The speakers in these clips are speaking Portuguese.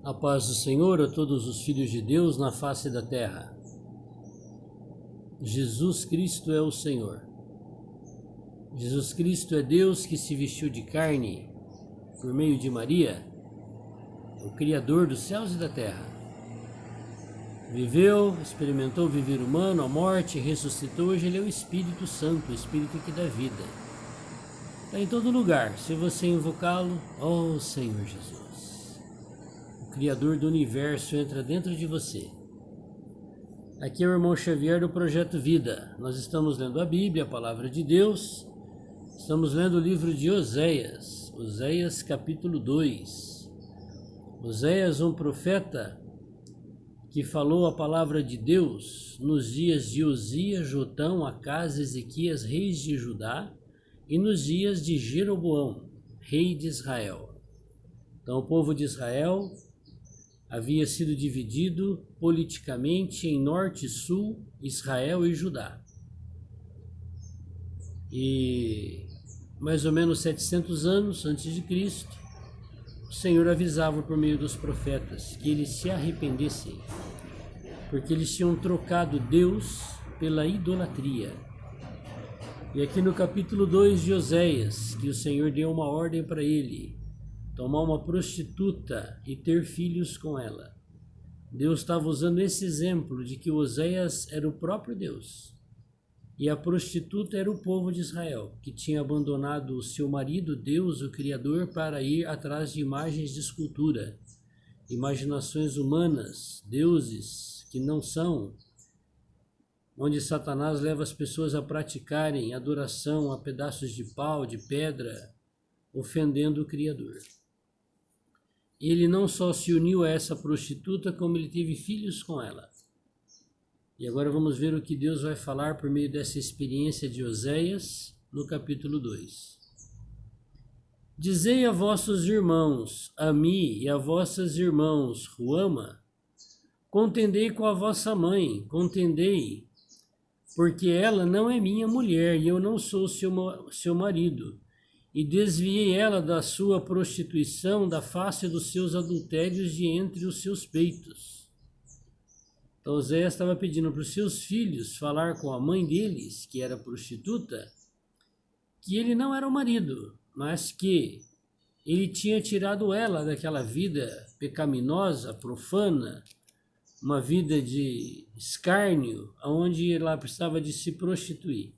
A paz do Senhor a todos os filhos de Deus na face da terra. Jesus Cristo é o Senhor. Jesus Cristo é Deus que se vestiu de carne por meio de Maria, o Criador dos céus e da terra. Viveu, experimentou viver humano, a morte, ressuscitou. Hoje Ele é o Espírito Santo, o Espírito que dá vida. Está em todo lugar, se você invocá-lo, ó Senhor Jesus. Criador do universo entra dentro de você. Aqui é o irmão Xavier do Projeto Vida. Nós estamos lendo a Bíblia, a Palavra de Deus. Estamos lendo o livro de Oséias, Oséias capítulo 2. Oséias, um profeta que falou a palavra de Deus nos dias de Osias, Jotão, Acás, Ezequias, reis de Judá, e nos dias de Jeroboão, rei de Israel. Então o povo de Israel havia sido dividido politicamente em norte e sul, Israel e Judá. E mais ou menos 700 anos antes de Cristo, o Senhor avisava por meio dos profetas que eles se arrependessem, porque eles tinham trocado Deus pela idolatria. E aqui no capítulo 2 de Oséias, que o Senhor deu uma ordem para ele, tomar uma prostituta e ter filhos com ela. Deus estava usando esse exemplo de que Oséias era o próprio Deus. E a prostituta era o povo de Israel, que tinha abandonado o seu marido, Deus, o Criador, para ir atrás de imagens de escultura, imaginações humanas, deuses que não são, onde Satanás leva as pessoas a praticarem adoração a pedaços de pau, de pedra, ofendendo o Criador. Ele não só se uniu a essa prostituta, como ele teve filhos com ela. E agora vamos ver o que Deus vai falar por meio dessa experiência de Oséias, no capítulo 2. Dizei a vossos irmãos, Ami, e a vossas irmãos, Ruama, contendei com a vossa mãe, contendei, porque ela não é minha mulher, e eu não sou seu marido. E desviei ela da sua prostituição, da face dos seus adultérios de entre os seus peitos. Então Oséias estava pedindo para os seus filhos falar com a mãe deles, que era prostituta, que ele não era o marido, mas que ele tinha tirado ela daquela vida pecaminosa, profana, uma vida de escárnio, onde ela precisava de se prostituir.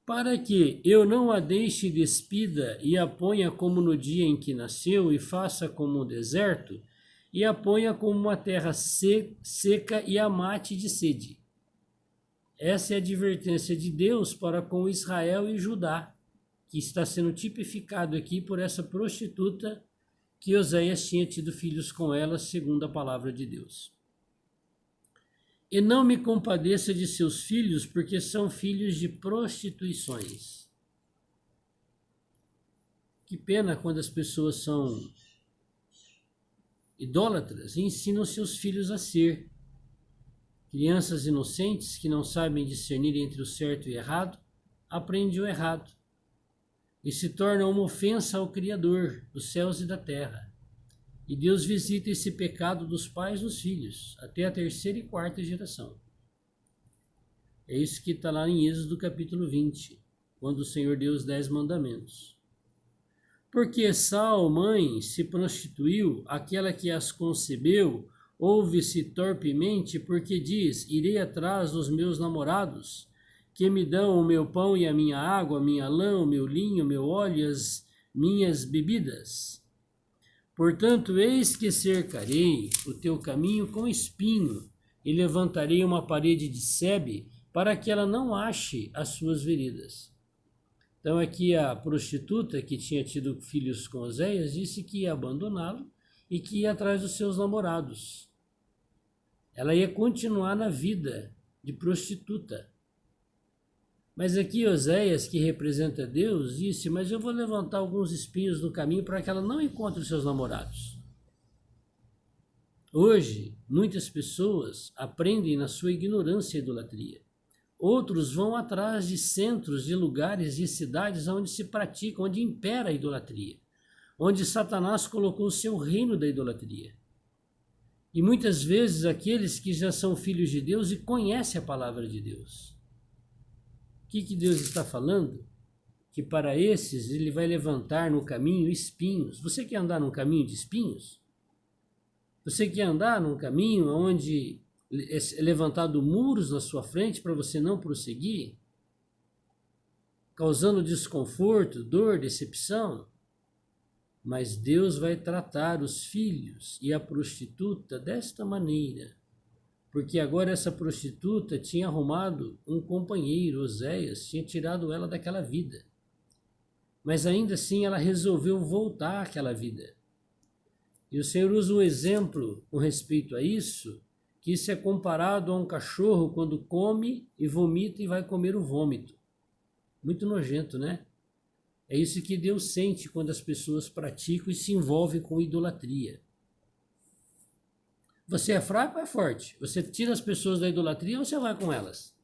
Para que eu não a deixe despida e a ponha como no dia em que nasceu, e faça como um deserto, e a ponha como uma terra seca e a mate de sede. Essa é a advertência de Deus para com Israel e Judá, que está sendo tipificado aqui por essa prostituta que Oséias tinha tido filhos com ela, segundo a palavra de Deus. E não me compadeça de seus filhos, porque são filhos de prostituições. Que pena quando as pessoas são idólatras e ensinam seus filhos a ser. Crianças inocentes que não sabem discernir entre o certo e o errado, aprendem o errado. E se tornam uma ofensa ao Criador dos céus e da terra. E Deus visita esse pecado dos pais nos filhos, até a terceira e quarta geração. É isso que está lá em Êxodo capítulo 20, quando o Senhor deu os 10 mandamentos. Porque Esau, mãe, se prostituiu, aquela que as concebeu, ouve-se torpemente, porque diz, irei atrás dos meus namorados, que me dão o meu pão e a minha água, a minha lã, o meu linho, o meu óleo e as minhas bebidas. Portanto, eis que cercarei o teu caminho com espinho, e levantarei uma parede de sebe, para que ela não ache as suas veredas. Então aqui a prostituta, que tinha tido filhos com Oséias, disse que ia abandoná-lo e que ia atrás dos seus namorados. Ela ia continuar na vida de prostituta. Mas aqui Oséias, que representa Deus, disse, mas eu vou levantar alguns espinhos no caminho para que ela não encontre os seus namorados. Hoje, muitas pessoas aprendem na sua ignorância a idolatria. Outros vão atrás de centros, de lugares, de cidades onde se pratica, onde impera a idolatria. onde Satanás colocou o seu reino da idolatria. E muitas vezes aqueles que já são filhos de Deus e conhecem a palavra de Deus. O que Deus está falando? Que para esses ele vai levantar no caminho espinhos. Você quer andar num caminho de espinhos? Você quer andar num caminho onde é levantado muros na sua frente para você não prosseguir? Causando desconforto, dor, decepção? Mas Deus vai tratar os filhos e a prostituta desta maneira, porque agora essa prostituta tinha arrumado um companheiro, Oséias, tinha tirado ela daquela vida. Mas ainda assim ela resolveu voltar àquela vida. E o Senhor usa um exemplo com respeito a isso, que isso é comparado a um cachorro quando come e vomita e vai comer o vômito. Muito nojento, né? É isso que Deus sente quando as pessoas praticam e se envolvem com idolatria. Você é fraco ou é forte? Você tira as pessoas da idolatria ou você vai com elas?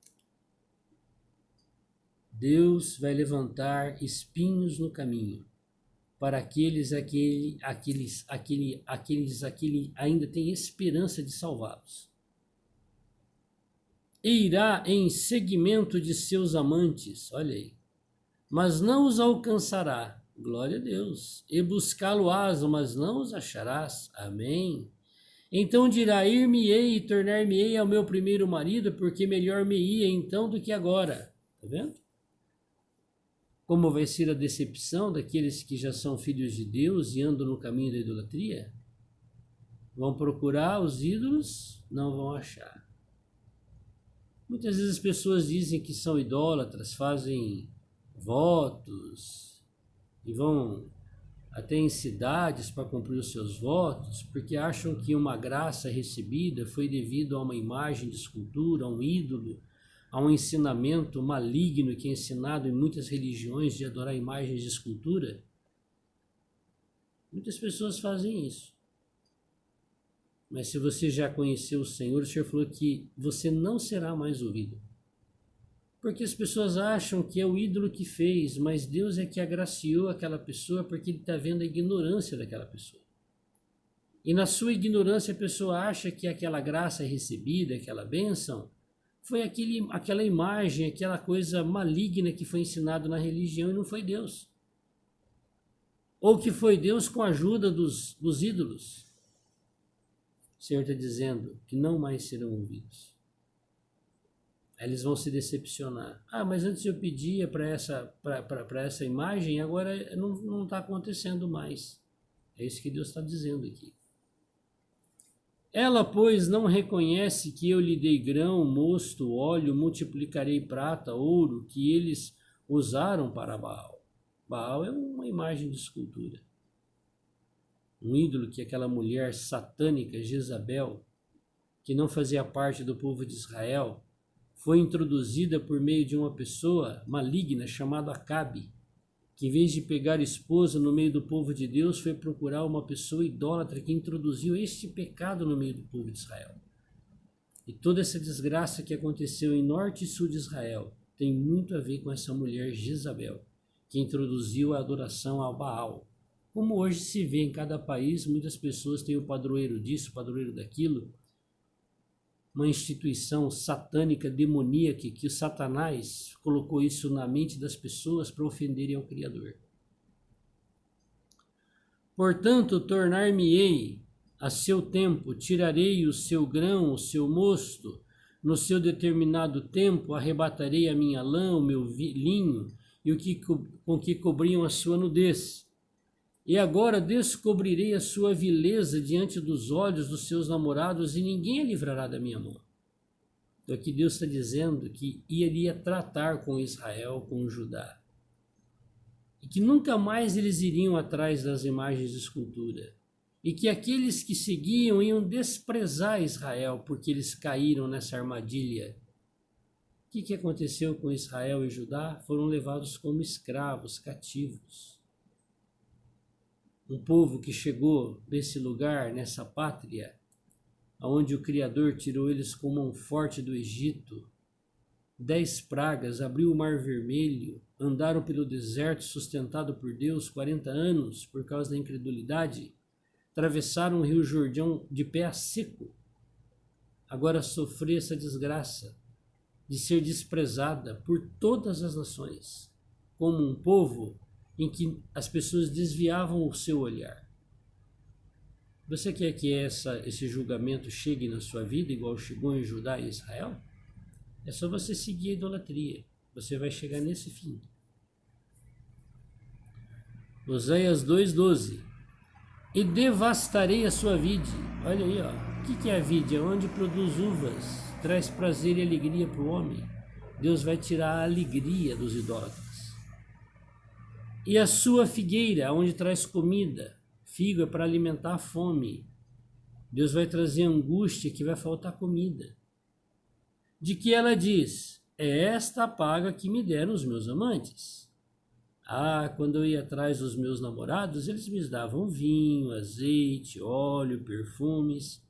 Deus vai levantar espinhos no caminho para aqueles que ainda têm esperança de salvá-los. E irá em seguimento de seus amantes, olha aí, mas não os alcançará, glória a Deus, e buscá-lo-ás, mas não os acharás, amém. Então dirá, ir-me-ei e tornar-me-ei ao meu primeiro marido, porque melhor me ia então do que agora, tá vendo? Como vai ser a decepção daqueles que já são filhos de Deus e andam no caminho da idolatria? Vão procurar os ídolos, não vão achar. Muitas vezes as pessoas dizem que são idólatras, fazem votos e vão até em cidades para cumprir os seus votos, porque acham que uma graça recebida foi devido a uma imagem de escultura, a um ídolo, a um ensinamento maligno que é ensinado em muitas religiões de adorar imagens de escultura. Muitas pessoas fazem isso. Mas se você já conheceu o Senhor falou que você não será mais ouvido. Porque as pessoas acham que é o ídolo que fez, mas Deus é que agraciou aquela pessoa porque Ele está vendo a ignorância daquela pessoa. E na sua ignorância a pessoa acha que aquela graça recebida, aquela bênção, foi aquela imagem, aquela coisa maligna que foi ensinado na religião e não foi Deus. Ou que foi Deus com a ajuda dos ídolos. O Senhor está dizendo que não mais serão ouvidos. Aí eles vão se decepcionar. Ah, mas antes eu pedia para essa imagem, agora não está acontecendo mais. É isso que Deus está dizendo aqui. Ela, pois, não reconhece que eu lhe dei grão, mosto, óleo, multiplicarei prata, ouro, que eles usaram para Baal. Baal é uma imagem de escultura. Um ídolo que aquela mulher satânica, Jezabel, que não fazia parte do povo de Israel, foi introduzida por meio de uma pessoa maligna chamada Acabe, que em vez de pegar esposa no meio do povo de Deus, foi procurar uma pessoa idólatra que introduziu este pecado no meio do povo de Israel. E toda essa desgraça que aconteceu em norte e sul de Israel tem muito a ver com essa mulher Jezabel, que introduziu a adoração ao Baal. Como hoje se vê em cada país, muitas pessoas têm o padroeiro disso, o padroeiro daquilo, uma instituição satânica, demoníaca, que o Satanás colocou isso na mente das pessoas para ofenderem ao Criador. Portanto, tornar-me-ei a seu tempo, tirarei o seu grão, o seu mosto, no seu determinado tempo arrebatarei a minha lã, o meu linho, e com que cobriam a sua nudez. E agora descobrirei a sua vileza diante dos olhos dos seus namorados e ninguém a livrará da minha mão. Então aqui Deus está dizendo que iria tratar com Israel, com Judá. E que nunca mais eles iriam atrás das imagens de escultura. E que aqueles que seguiam iam desprezar Israel porque eles caíram nessa armadilha. O que aconteceu com Israel e Judá? Foram levados como escravos, cativos. Um povo que chegou nesse lugar, nessa pátria, onde o Criador tirou eles com mão forte do Egito, 10 pragas, abriu o mar vermelho, andaram pelo deserto sustentado por Deus 40 anos por causa da incredulidade, atravessaram o rio Jordão de pé a seco, agora sofrer essa desgraça de ser desprezada por todas as nações, como um povo em que as pessoas desviavam o seu olhar. Você quer que esse julgamento chegue na sua vida igual chegou em Judá e Israel? É só você seguir a idolatria. Você vai chegar nesse fim. Oséias 2:12. E devastarei a sua vide. Olha aí, ó. O que é a vide? É onde produz uvas, traz prazer e alegria para o homem. Deus vai tirar a alegria dos idólatras. E a sua figueira, onde traz comida. Figo é para alimentar a fome. Deus vai trazer angústia, que vai faltar comida. De que ela diz: é esta a paga que me deram os meus amantes. Ah, quando eu ia atrás dos meus namorados, eles me davam vinho, azeite, óleo, perfumes.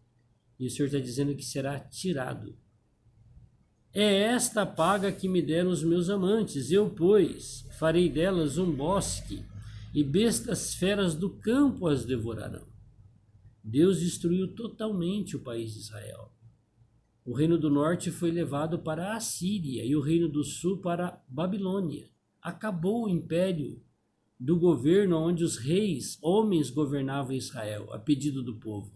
E o Senhor está dizendo que será tirado. É esta a paga que me deram os meus amantes. Eu, pois, farei delas um bosque, e bestas feras do campo as devorarão. Deus destruiu totalmente o país de Israel. O reino do norte foi levado para a Assíria e o reino do sul para a Babilônia. Acabou o império do governo onde os reis, homens, governavam Israel, a pedido do povo.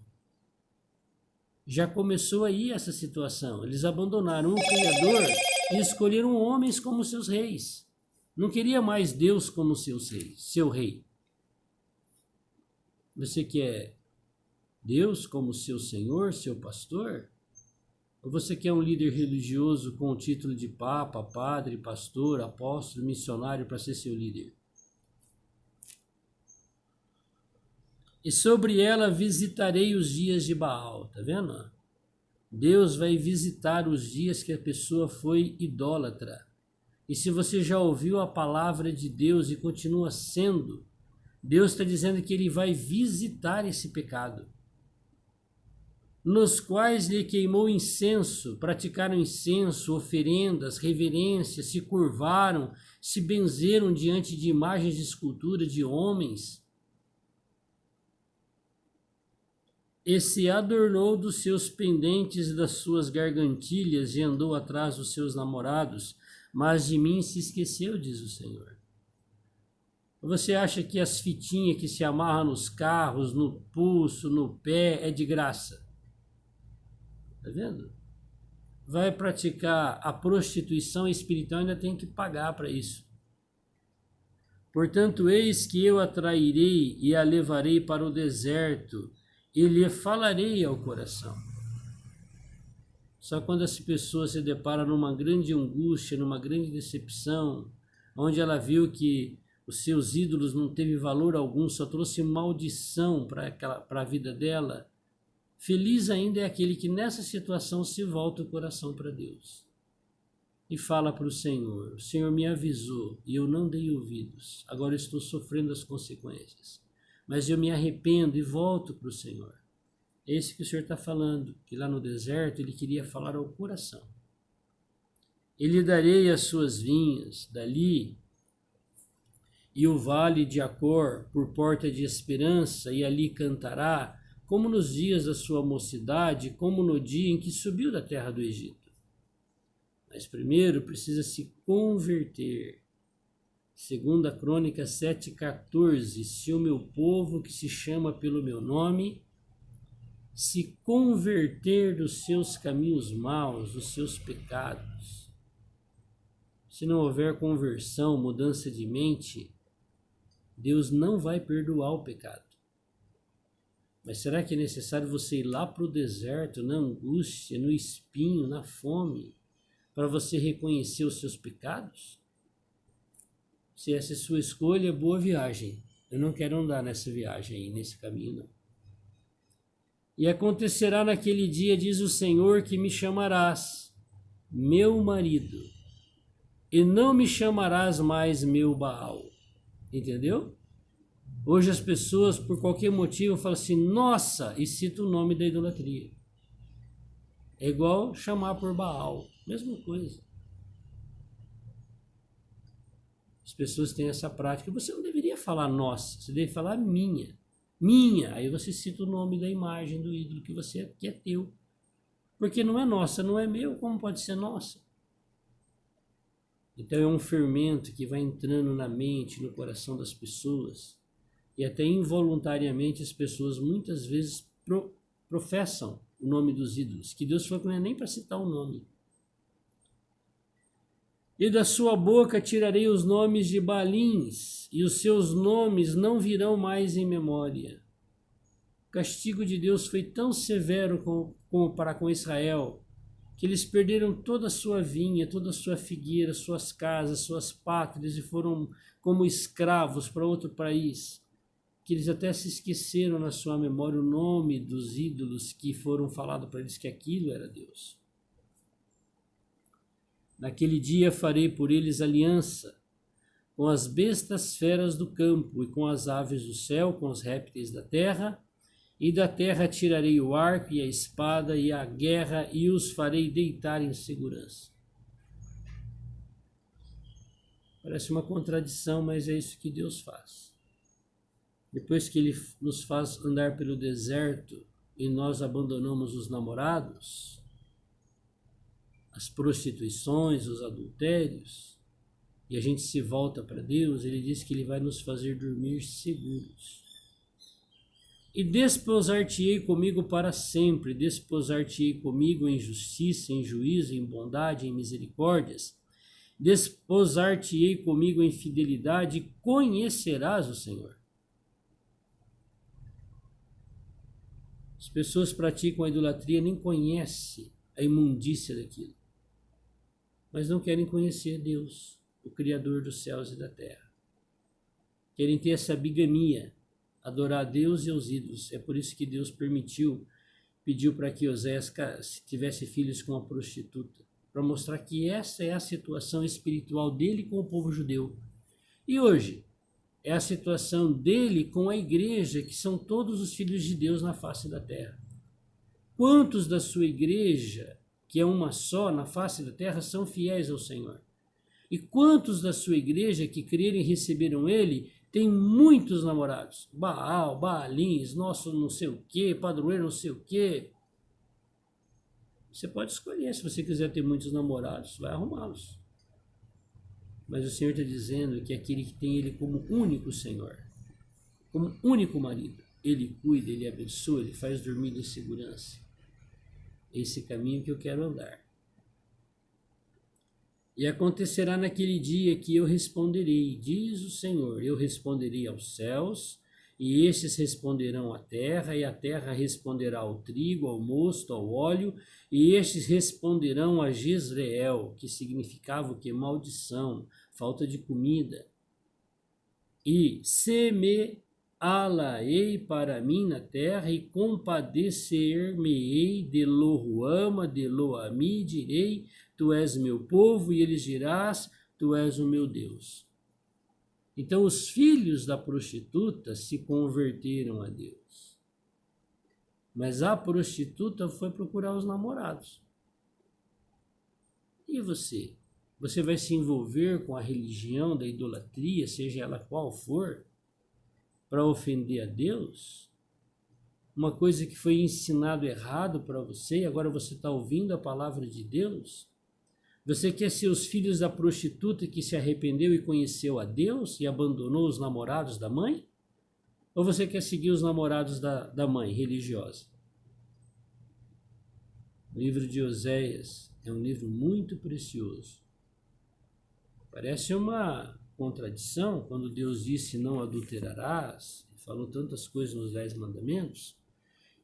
Já começou aí essa situação. Eles abandonaram o Criador e escolheram homens como seus reis. Não queria mais Deus como seu rei. Você quer Deus como seu Senhor, seu pastor? Ou você quer um líder religioso com o título de papa, padre, pastor, apóstolo, missionário para ser seu líder? E sobre ela visitarei os dias de Baal, tá vendo? Deus vai visitar os dias que a pessoa foi idólatra. E se você já ouviu a palavra de Deus e continua sendo, Deus está dizendo que Ele vai visitar esse pecado. Nos quais lhe queimou incenso, praticaram incenso, oferendas, reverências, se curvaram, se benzeram diante de imagens de escultura de homens, e se adornou dos seus pendentes e das suas gargantilhas e andou atrás dos seus namorados, mas de mim se esqueceu, diz o Senhor. Você acha que as fitinhas que se amarram nos carros, no pulso, no pé, é de graça? Tá vendo? Vai praticar a prostituição espiritual, ainda tem que pagar para isso. Portanto, eis que eu a trairei e a levarei para o deserto e lhe falarei ao coração. Só quando essa pessoa se depara numa grande angústia, numa grande decepção, onde ela viu que os seus ídolos não teve valor algum, só trouxe maldição para a vida dela, feliz ainda é aquele que nessa situação se volta o coração para Deus e fala para o Senhor me avisou e eu não dei ouvidos, agora estou sofrendo as consequências, mas eu me arrependo e volto para o Senhor. É esse que o Senhor está falando, que lá no deserto Ele queria falar ao coração. E lhe darei as suas vinhas dali, e o vale de Acor por porta de esperança, e ali cantará, como nos dias da sua mocidade, como no dia em que subiu da terra do Egito. Mas primeiro precisa se converter. 2 Crônicas 7,14, se o meu povo que se chama pelo meu nome se converter dos seus caminhos maus, dos seus pecados. Se não houver conversão, mudança de mente, Deus não vai perdoar o pecado. Mas será que é necessário você ir lá para o deserto, na angústia, no espinho, na fome, para você reconhecer os seus pecados? Se essa é sua escolha, boa viagem. Eu não quero andar nessa viagem aí, nesse caminho, não. E acontecerá naquele dia, diz o Senhor, que me chamarás meu marido, e não me chamarás mais meu Baal. Entendeu? Hoje as pessoas, por qualquer motivo, falam assim, nossa, e cita o nome da idolatria. É igual chamar por Baal, mesma coisa. As pessoas têm essa prática. Você não deveria falar nossa, você deve falar minha. Minha. Aí você cita o nome da imagem do ídolo que é teu. Porque não é nossa, não é meu, como pode ser nossa? Então é um fermento que vai entrando na mente, no coração das pessoas. E até involuntariamente as pessoas muitas vezes professam o nome dos ídolos, que Deus falou que não é nem para citar o nome. E da sua boca tirarei os nomes de Baalins, e os seus nomes não virão mais em memória. O castigo de Deus foi tão severo para com Israel, que eles perderam toda a sua vinha, toda a sua figueira, suas casas, suas pátrias, e foram como escravos para outro país, que eles até se esqueceram na sua memória o nome dos ídolos que foram falados para eles que aquilo era Deus. Naquele dia farei por eles aliança com as bestas feras do campo e com as aves do céu, com os répteis da terra, e da terra tirarei o arco e a espada e a guerra e os farei deitar em segurança. Parece uma contradição, mas é isso que Deus faz. Depois que Ele nos faz andar pelo deserto e nós abandonamos os namorados, as prostituições, os adultérios, e a gente se volta para Deus, Ele diz que Ele vai nos fazer dormir seguros. E desposar-te-ei comigo para sempre, desposar-te-ei comigo em justiça, em juízo, em bondade, em misericórdias, desposar-te-ei comigo em fidelidade, e conhecerás o Senhor. As pessoas praticam a idolatria, nem conhecem a imundícia daquilo, mas não querem conhecer Deus, o Criador dos céus e da terra. Querem ter essa bigamia, adorar a Deus e aos ídolos. É por isso que Deus pediu para que Oséias tivesse filhos com uma prostituta, para mostrar que essa é a situação espiritual dele com o povo judeu. E hoje é a situação dele com a igreja, que são todos os filhos de Deus na face da terra. Quantos da sua igreja, que é uma só na face da terra, são fiéis ao Senhor? E quantos da sua igreja que creram e receberam Ele, têm muitos namorados? Baal, Baalins, nosso não sei o quê, padroeiro não sei o quê. Você pode escolher, se você quiser ter muitos namorados, vai arrumá-los. Mas o Senhor está dizendo que aquele que tem Ele como único Senhor, como único marido, Ele cuida, Ele abençoa, Ele faz dormir em segurança. Esse caminho que eu quero andar. E acontecerá naquele dia que eu responderei, diz o Senhor, eu responderei aos céus, e estes responderão à terra, e a terra responderá ao trigo, ao mosto, ao óleo, e estes responderão a Jezreel, que significava o que? Maldição, falta de comida. E semeá-la-ei para mim na terra, e compadecer-me-ei de Lo-ruama, de Lo-ami, direi, tu és meu povo, e eles dirás, tu és o meu Deus. Então os filhos da prostituta se converteram a Deus. Mas a prostituta foi procurar os namorados. E você? Você vai se envolver com a religião da idolatria, seja ela qual for, para ofender a Deus? Uma coisa que foi ensinado errado para você e agora você está ouvindo a palavra de Deus? Você quer ser os filhos da prostituta que se arrependeu e conheceu a Deus e abandonou os namorados da mãe? Ou você quer seguir os namorados da mãe religiosa? O livro de Oséias é um livro muito precioso. Parece uma contradição quando Deus disse não adulterarás, falou tantas coisas nos 10 mandamentos,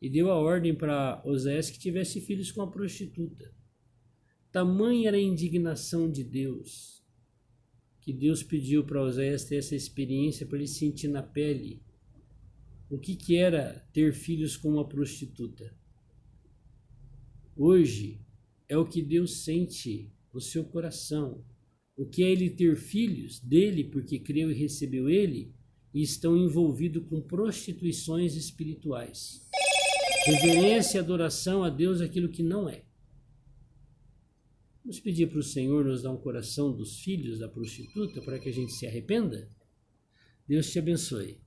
e deu a ordem para Oséias que tivesse filhos com a prostituta. Tamanha era a indignação de Deus, que Deus pediu para Oséias ter essa experiência para ele sentir na pele o que era ter filhos com uma prostituta. Hoje é o que Deus sente no seu coração, o que é ele ter filhos dele porque creu e recebeu ele e estão envolvidos com prostituições espirituais. Reverência e adoração a Deus é aquilo que não é. Vamos pedir para o Senhor nos dar um coração dos filhos da prostituta para que a gente se arrependa? Deus te abençoe.